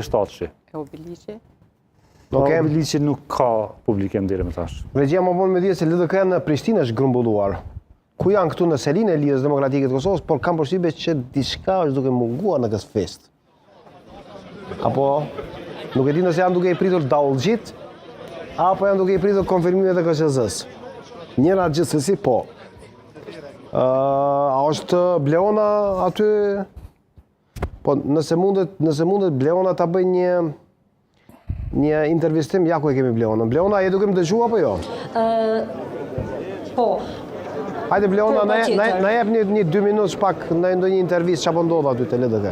shtatëshi. E Obiliqi? Obiliqi nuk ka publikim deri më tash. Regjia më vonë me dhjetë se LDK në Prishtinë është grumbulluar. Ku janë këtu në selinë e Lidhjes Demokratike të Kosovës, por kam përshtypjen që diçka është duke munguar në këtë fest. Apo nuk e di nëse janë duke i pritur dallxhit, apo janë duke i pritur konfirmimet e KQZ-s. Njëra gjithsesi po. A është Bleona aty? Po nëse mundet Bleona ta bëj një intervistim, ja ku e kemi Bleona. Bleona, je duke më dëgju apo jo? Po. Hajde Bleona, na jep një 2 minutë shpak në ndonjë intervistë çfarë ndodh aty te LDK.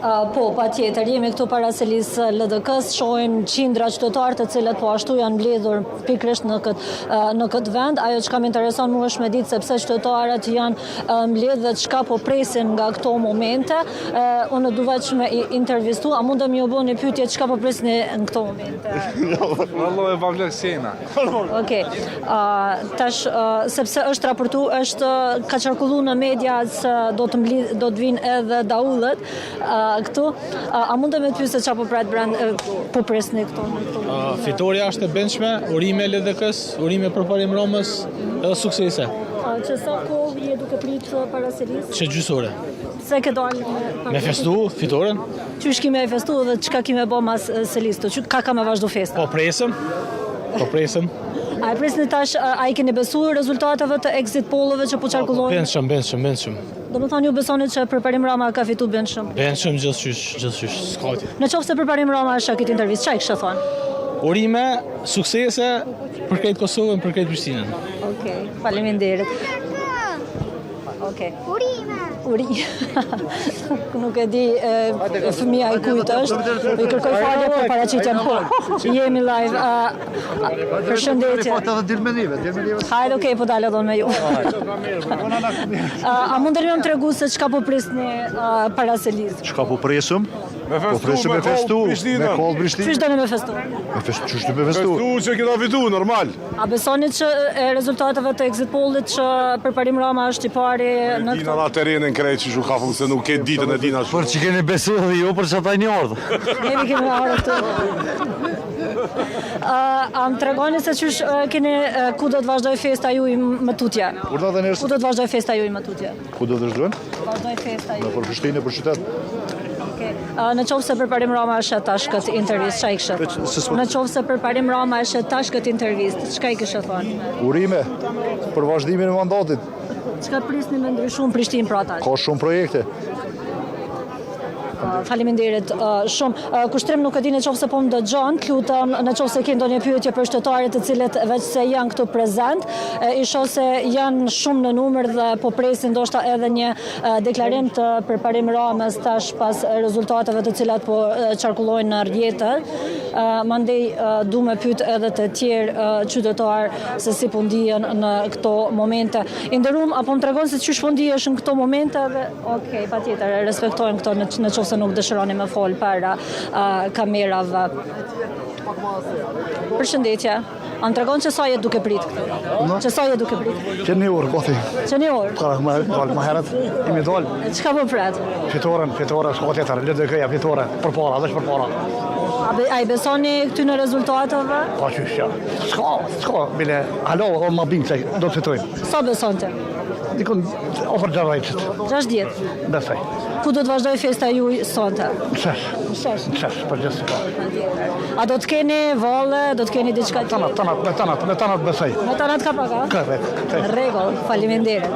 Po, pa tjetër, jemi këtu para selisë LDK-s, shohim qindra qytetarë të cilët po ashtu janë mbledhur pikërisht në këtë vend. Ajo që kam intereson mua është me ditë sepse qytetarët janë mbledhur dhe çka po presin nga këto momente. Unë duhet që me intervistu, a mundem ju bëni pyetje çka po presin në këto momente? Vallo e vavlësena. Okej. Tash sepse është raportu, ka qarkulluar në media se do të vinë edhe daullët. Këtu, a mund të me të pyesë çfarë po pret po presni këto? Fitoria është e brendshme, urime LDK-s, urime përparim Romës edhe suksese. Që sa kohë je duke pritur para selisë? Që gjysore. Se ke dalë Me festu fitoren? Qysh kime e festu dhe çka kime bë mas selisë? Ka me vazhdu festa? Po presëm. A e presni tash, a i keni besuar rezultateve të exit pollëve që po qarkullojnë? Benshëm. Do më thonë ju besoni që Përparim Rama ka fitu benshëm? Benshëm gjithçysh, skati. Në qoftë se Përparim Rama është këtë intervistë, çfarë kishte thonë? Urime, suksese për krejt Kosovën, për krejt Prishtinën. Okej, faleminderit. Okej. Urime. Nuk e di fëmia i kujt është. I kërkoj falje për paraqitjen. Jemi live. Përshëndetje. Hajde, okej, po dalë edhe me ju. A mundeni më tregu se çka po prisni para selisë? Çka po presëm? Po presëm me festu, me kollë Prishtinë. Çish doni me festu? Çish me festu? Festu që kena fitu, normal. A besoni që rezultateve të exit pollit që Përparim Rama është i pari në Dina na terenin krejt që ka se nuk ke ditën e dina Për që keni besu dhe jo për që ta një ardhë. Nemi kemi ardhë të. A më tregoni se qysh keni ku do të vazhdoj festa ju i më tutje? Kur do të nërës? Ku do të vazhdoj festa ju i më tutje? Ku do të vazhdojnë? Vazhdoj festa ju. Në për Prishtinë, për qytet. Në qovë se Përparim Rama është tash këtë intervist, qa i kështë? Në qovë se Përparim Rama është tash këtë intervist, qka i kështë thonë? Urime, për vazhdimin e mandatit. Qka prisni me ndryshuar Prishtinë pra tash? Ka shumë projekte. Faleminderit shumë. Kushtrim nuk e di në qoftë se po më dëgjon, lutem në qoftë se ke ndonjë pyetje për qytetarët të cilët veç se janë këtu prezent, i shoh se janë shumë në numër dhe po presin ndoshta edhe një deklarim të Përparim Ramës tash pas rezultateve të cilat po qarkullojnë në rrjetet. Mandej du me pyet edhe të tjerë qytetarë se si po ndihen në këto momente. I nderuam, apo më tregon se çish po ndihesh në këto momente dhe okej, patjetër, respektojmë këto në qoftë se nuk dëshironi me fol para kamerave. Përshëndetje. A më tregon që sa je duke prit këtu? Që sa je duke prit? Që një orë, goti. Që një orë? Ka ma herët, imi dalë. Çka po pret? Fitoren, s'ka tjetër, LDK-ja fitore, për para, veç për para. A i besoni këty në rezultateve? Pa qysh, ja. S'ka, bile, halo, o ma bimë se do të fitojnë. Sa beson ti? Dikon, ofër 60. 60. Besoj. Ku do të vazhdoj festa juaj sonte? Shesh, për gjithë si. A do të keni valle, do të keni diçka tjetër? Me tanat besoj. Me tanat ka paga? Korrekt. Në rregull, faleminderit.